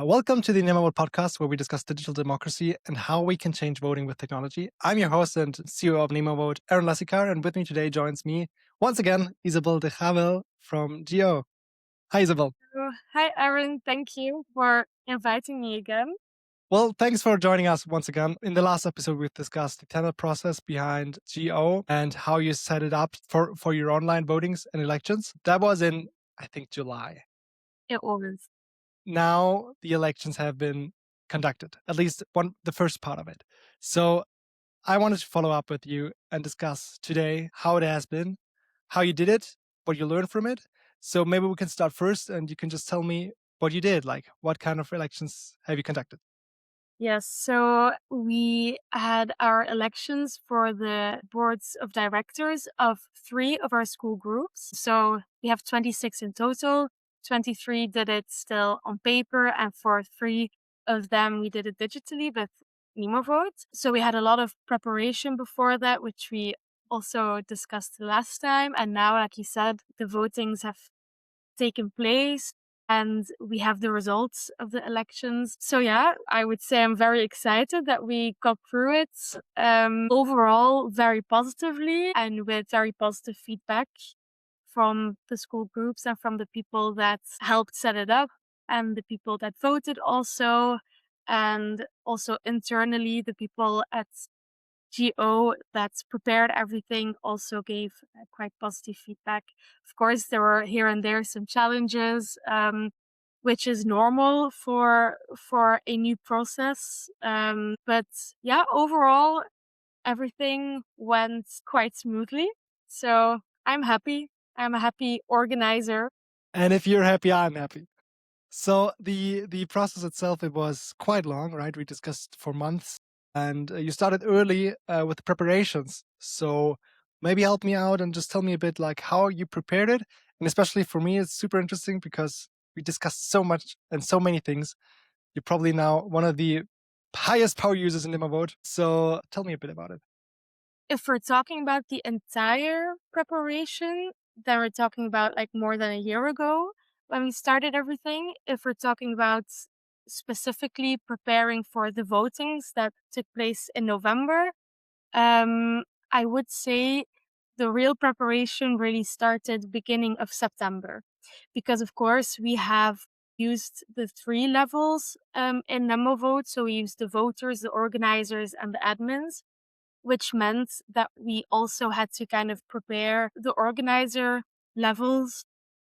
Welcome to the NemoVote Podcast, where we discuss digital democracy and how we can change voting with technology. I'm your host and COO of NemoVote, Aaron Lesicar, and with me today joins me once again, Isabel De Cavel from GO. Hi, Isabel. Hi, Aaron. Thank you for inviting me again. Well, thanks for joining us once again. In the last episode, we've discussed the tender process behind GO and how you set it up for your online votings and elections. That was in, I think, July. It was. Now the elections have been conducted, at least the first part of it. So I wanted to follow up with you and discuss today how it has been, how you did it, what you learned from it. So maybe we can start first and you can just tell me what you did, like what kind of elections have you conducted? Yes. So we had our elections for the boards of directors of 3 of our school groups. So we have 26 in total. 23 did it still on paper, and for 3 of them, we did it digitally with NemoVote. So we had a lot of preparation before that, which we also discussed last time. And now, like you said, the votings have taken place and we have the results of the elections. So yeah, I would say I'm very excited that we got through it. Overall, very positively and with very positive feedback from the school groups and from the people that helped set it up and the people that voted also. And also internally, the people at GO that's prepared everything also gave quite positive feedback. Of course, there were here and there some challenges, which is normal for a new process. But yeah, overall, everything went quite smoothly. So I'm happy. I'm a happy organizer. And if you're happy, I'm happy. So the process itself, it was quite long, right? We discussed for months and you started early with the preparations. So maybe help me out and just tell me a bit like how you prepared it. And especially for me, it's super interesting because we discussed so much and so many things. You're probably now one of the highest power users in NemoVote. So tell me a bit about it. If we're talking about the entire preparation, then we're talking about like more than a year ago when we started everything. If we're talking about specifically preparing for the votings that took place in November, I would say the real preparation really started beginning of September, because of course we have used the 3 levels in NemoVote. So we used the voters, the organizers, and the admins, which meant that we also had to kind of prepare the organizer levels,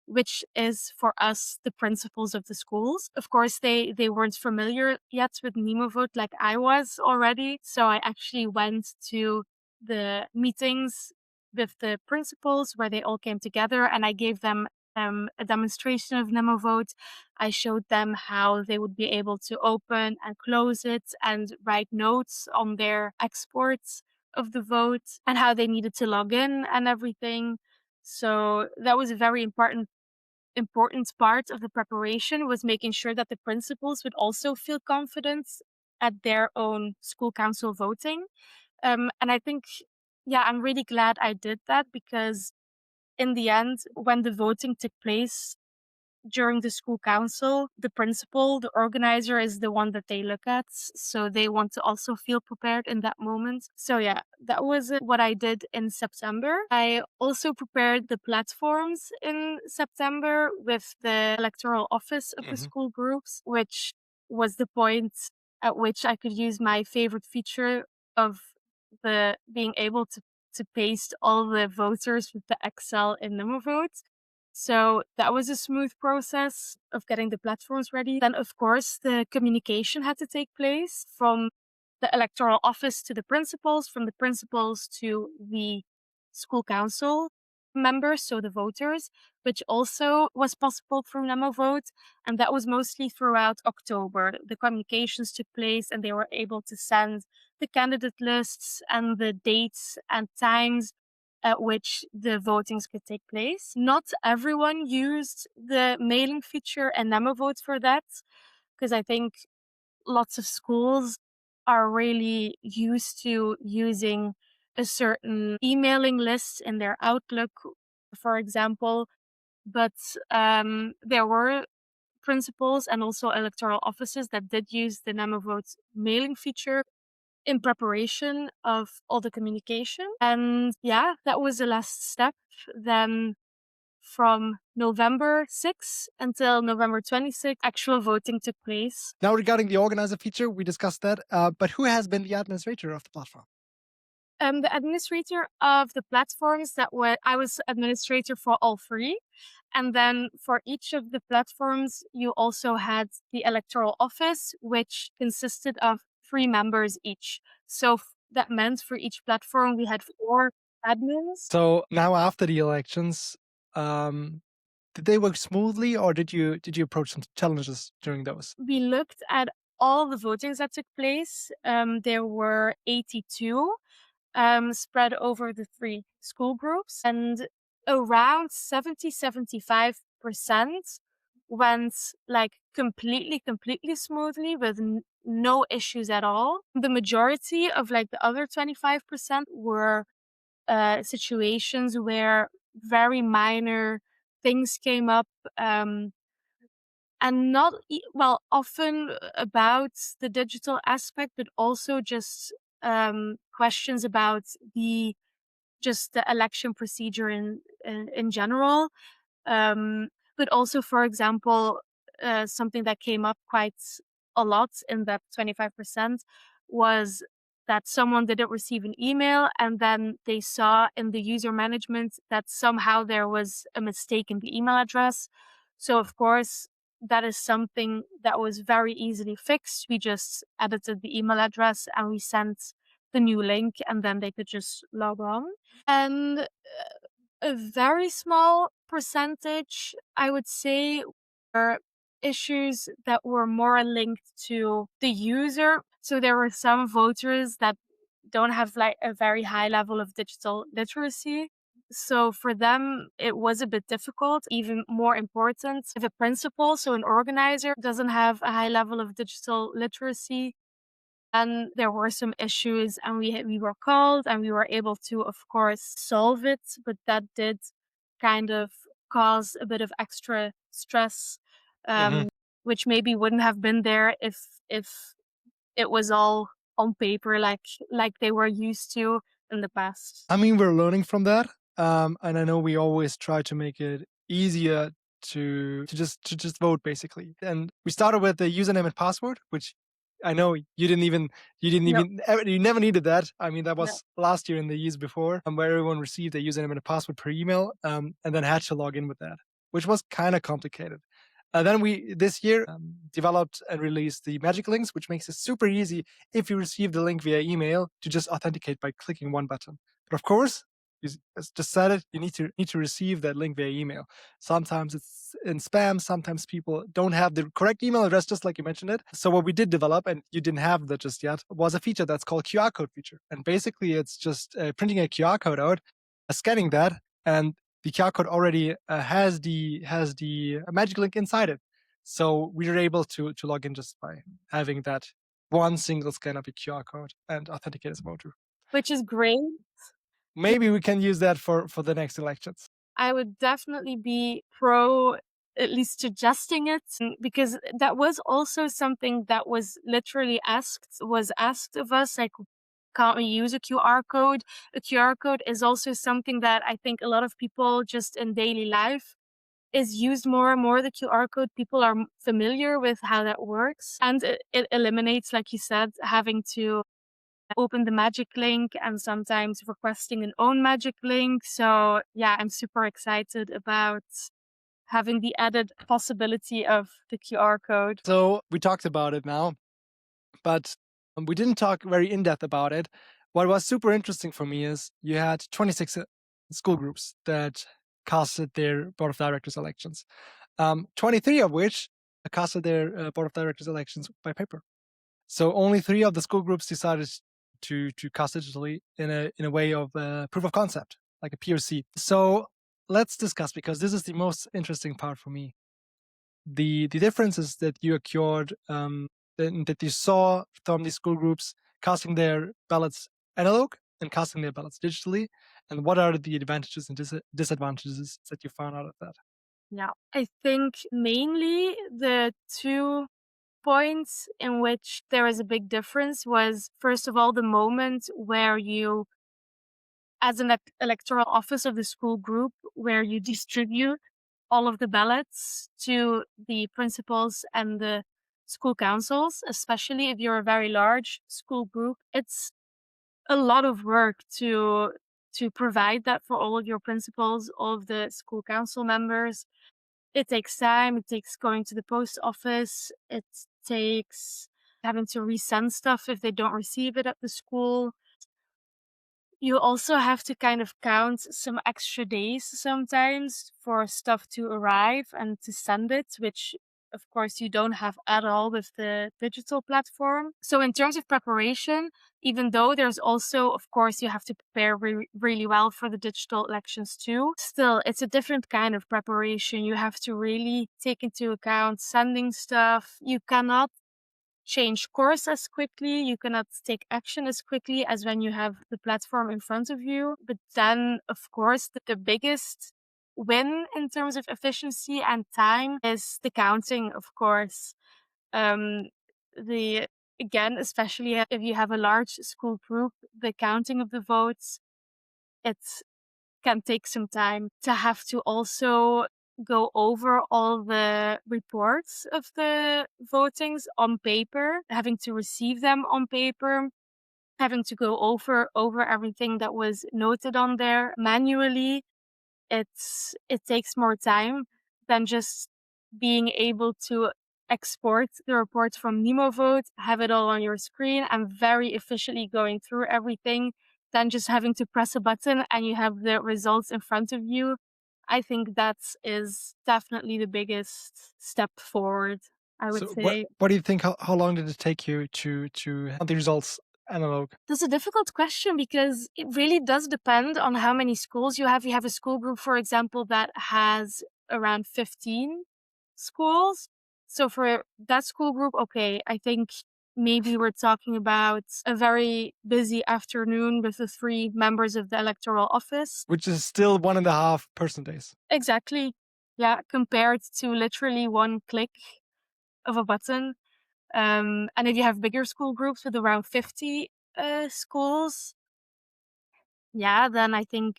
which is for us the principals of the schools. Of course, they weren't familiar yet with NemoVote like I was already. So I actually went to the meetings with the principals where they all came together, and I gave them a demonstration of NemoVote. I showed them how they would be able to open and close it and write notes on their exports of the vote and how they needed to log in and everything. So that was a very important part of the preparation, was making sure that the principals would also feel confident at their own school council voting. And I think, yeah, I'm really glad I did that, because in the end, when the voting took place during the school council, the principal, the organizer, is the one that they look at. So they want to also feel prepared in that moment. So yeah, that was what I did in September. I also prepared the platforms in September with the electoral office of the school groups, which was the point at which I could use my favorite feature of the being able to paste all the voters with the Excel in NemoVote. So that was a smooth process of getting the platforms ready. Then, of course, the communication had to take place from the electoral office to the principals, from the principals to the school council members, so the voters, which also was possible through NemoVote. And that was mostly throughout October. The communications took place and they were able to send the candidate lists and the dates and times at which the votings could take place. Not everyone used the mailing feature and NemoVote for that, because I think lots of schools are really used to using a certain emailing list in their Outlook, for example. But there were principals and also electoral offices that did use the NemoVote mailing feature in preparation of all the communication. And yeah, that was the last step. Then from November 6th until November 26th, actual voting took place. Now, regarding the organizer feature, we discussed that, but who has been the administrator of the platform? The administrator of the platforms I was administrator for all three. And then for each of the platforms, you also had the electoral office, which consisted of 3 members each. So that meant for each platform, we had 4 admins. So now after the elections, did they work smoothly, or did you approach some challenges during those? We looked at all the votings that took place. There were 82. Spread over the 3 school groups, and around 75% went like completely smoothly with no issues at all. The majority of like the other 25% were situations where very minor things came up, and not often about the digital aspect, but also just questions about the election procedure in general. But also, for example, something that came up quite a lot in that 25% was that someone didn't receive an email, and then they saw in the user management that somehow there was a mistake in the email address. So, of course, that is something that was very easily fixed. We just edited the email address and we sent the new link, and then they could just log on. And a very small percentage, I would say, were issues that were more linked to the user. So there were some voters that don't have like a very high level of digital literacy. So for them, it was a bit difficult. Even more important, if a principal, so an organizer, doesn't have a high level of digital literacy, and there were some issues, and we were called and we were able to, of course, solve it. But that did kind of cause a bit of extra stress, which maybe wouldn't have been there if it was all on paper like they were used to in the past. I mean, we're learning from that, and I know we always try to make it easier to just vote, basically. And we started with the username and password, which I know No. you never needed that. I mean, that No. was last year and the years before, where everyone received a username and a password per email, and then had to log in with that, which was kind of complicated. Then we this year developed and released the magic links, which makes it super easy if you receive the link via email to just authenticate by clicking one button. But of course, as just said it, you need to receive that link via email. Sometimes it's in spam. Sometimes people don't have the correct email address, just like you mentioned it. So what we did develop, and you didn't have that just yet, was a feature that's called QR code feature. And basically, it's just printing a QR code out, scanning that, and the QR code already has the magic link inside it. So we were able to log in just by having that one single scan of a QR code and authenticate as a voter. Which is great. Maybe we can use that for the next elections. I would definitely be pro at least suggesting it, because that was also something that was literally asked of us, like, can't we use a QR code? A QR code is also something that I think a lot of people just in daily life is used more and more. The QR code, people are familiar with how that works, and it eliminates, like you said, having to open the magic link and sometimes requesting an own magic link. So yeah, I'm super excited about having the added possibility of the QR code. So we talked about it now, but we didn't talk very in depth about it. What was super interesting for me is you had 26 school groups that casted their board of directors elections, 23 of which casted their board of directors elections by paper. So only 3 of the school groups decided to cast digitally in a way of proof of concept, like a POC. So let's discuss, because this is the most interesting part for me. The differences that you occurred, that you saw from these school groups casting their ballots analog and casting their ballots digitally, and what are the advantages and disadvantages that you found out of that? Yeah. I think mainly the two points in which there is a big difference was, first of all, the moment where you, as an electoral office of the school group, where you distribute all of the ballots to the principals and the school councils, especially if you're a very large school group. It's a lot of work to provide that for all of your principals, all of the school council members. It takes time. It takes going to the post office. It takes having to resend stuff if they don't receive it at the school. You also have to kind of count some extra days sometimes for stuff to arrive and to send it, which of course you don't have at all with the digital platform. So in terms of preparation, even though there's also, of course, you have to prepare really well for the digital elections too, still it's a different kind of preparation. You have to really take into account sending stuff. You cannot change course as quickly. You cannot take action as quickly as when you have the platform in front of you. But then, of course, the biggest win in terms of efficiency and time is the counting, of course. Um, the Again, especially if you have a large school group, the counting of the votes, it's can take some time to have to also go over all the reports of the votings on paper, having to receive them on paper, having to go over everything that was noted on there manually. It takes more time than just being able to export the report from NemoVote, have it all on your screen, and very efficiently going through everything, than just having to press a button and you have the results in front of you. I think that is definitely the biggest step forward, I would So what say. what do you think? How long did it take you to have the results analog? That's a difficult question because it really does depend on how many schools you have. You have a school group, for example, that has around 15 schools. So for that school group, okay, I think maybe we're talking about a very busy afternoon with the three members of the electoral office. Which is still 1.5 person days. Exactly. Yeah, compared to literally one click of a button. And if you have bigger school groups with around 50 schools, yeah, then I think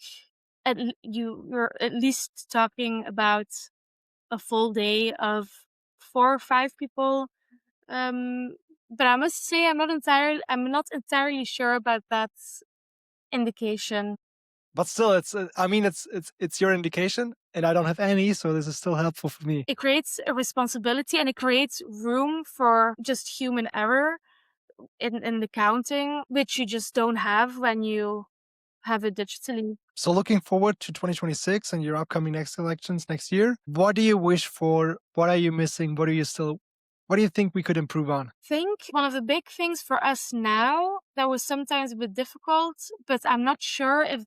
you're at least talking about a full day of 4 or 5 people. Um, but I must say I'm not entirely sure about that indication. But still, it's I mean, it's your indication, and I don't have any, so this is still helpful for me. It creates a responsibility and it creates room for just human error in the counting, which you just don't have when you have it digitally. So looking forward to 2026 and your upcoming next elections next year, what do you wish for? What are you missing? What do you think we could improve on? Think one of the big things for us now that was sometimes a bit difficult, but I'm not sure if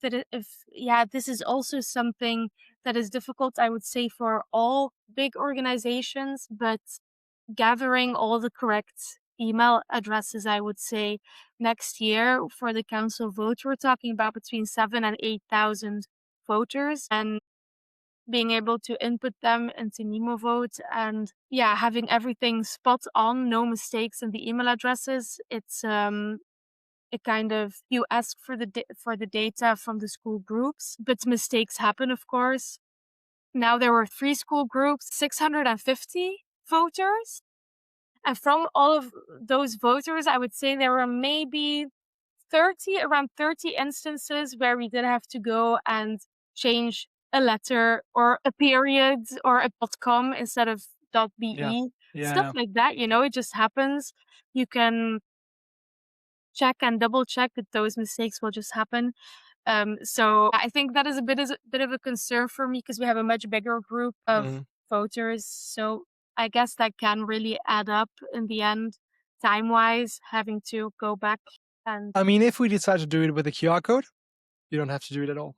this is also something that is difficult, I would say, for all big organizations, but gathering all the correct email addresses, I would say. Next year for the council vote, we're talking about between 7 and 8,000 voters, and being able to input them into NemoVote and having everything spot on, no mistakes in the email addresses. It's a kind of, you ask for the data from the school groups, but mistakes happen, of course. Now there were 3 school groups, 650 voters. And from all of those voters, I would say there were maybe around 30 instances where we did have to go and change a letter or a period or a .com instead of Yeah. .be. Stuff Yeah. like that, it just happens. You can check and double check that those mistakes will just happen. So I think that is a bit of a concern for me because we have a much bigger group of Mhm. voters. So I guess that can really add up in the end, time-wise, having to go back and I mean, if we decide to do it with a QR code, you don't have to do it at all.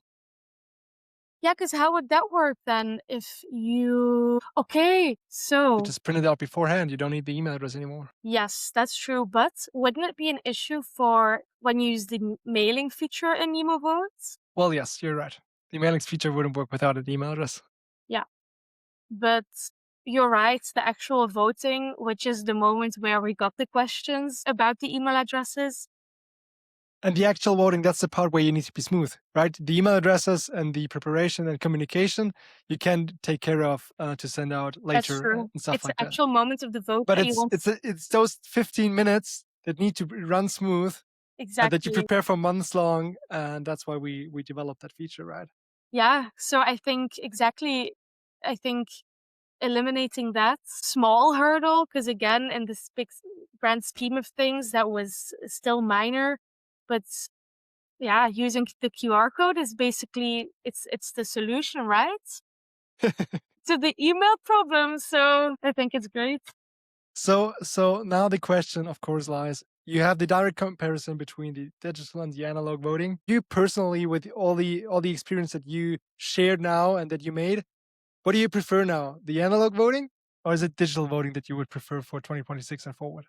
yeah, because how would that work then if you okay, You so just print it out beforehand. You don't need the email address anymore. yes, that's true. But wouldn't it be an issue for when you use the mailing feature in NemoVote? Well, yes, you're right. The mailing feature wouldn't work without an email address. Yeah. But you're right, the actual voting, which is the moment where we got the questions about the email addresses. And the actual voting, that's the part where you need to be smooth, right? The email addresses and the preparation and communication, you can take care of to send out That's later true. and stuff It's the like that. actual moment of the vote But that you want. it's those 15 minutes that need to run smooth and that you Exactly. prepare for months long, and that's why we developed that feature, right? Yeah. So I think eliminating that small hurdle, because again, in this big grand scheme of things, that was still minor. But yeah, using the QR code is basically it's the solution, right? To the email problem. So I think it's great. So now the question, of course, lies. You have the direct comparison between the digital and the analog voting. You personally, with all the experience that you shared now and that you made, what do you prefer now? The analog voting, or is it digital voting that you would prefer for 2026 and forward?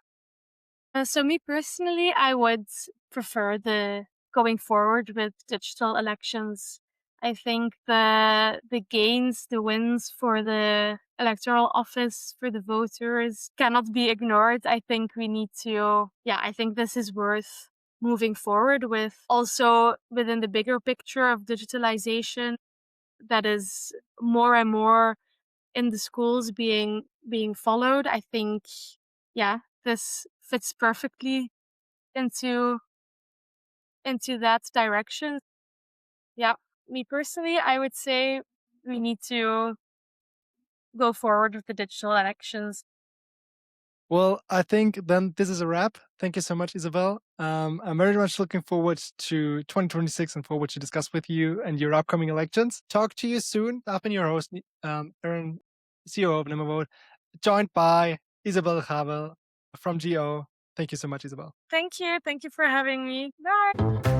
So me personally, I would prefer the going forward with digital elections. I think the gains, the wins for the electoral office for the voters cannot be ignored. I think we need to, yeah, I think this is worth moving forward with. Also within the bigger picture of digitalization that is more and more in the schools being followed, I think, yeah, this fits perfectly into that direction. Yeah, me personally, I would say we need to go forward with the digital elections. Well, I think then this is a wrap. Thank you so much, Isabel. I'm very much looking forward to 2026 and forward to discuss with you and your upcoming elections. Talk to you soon. I've been your host, Aaron, COO of NemoVote, joined by Isabel De Cavel from GO. Thank you so much, Isabel. Thank you. Thank you for having me. Bye.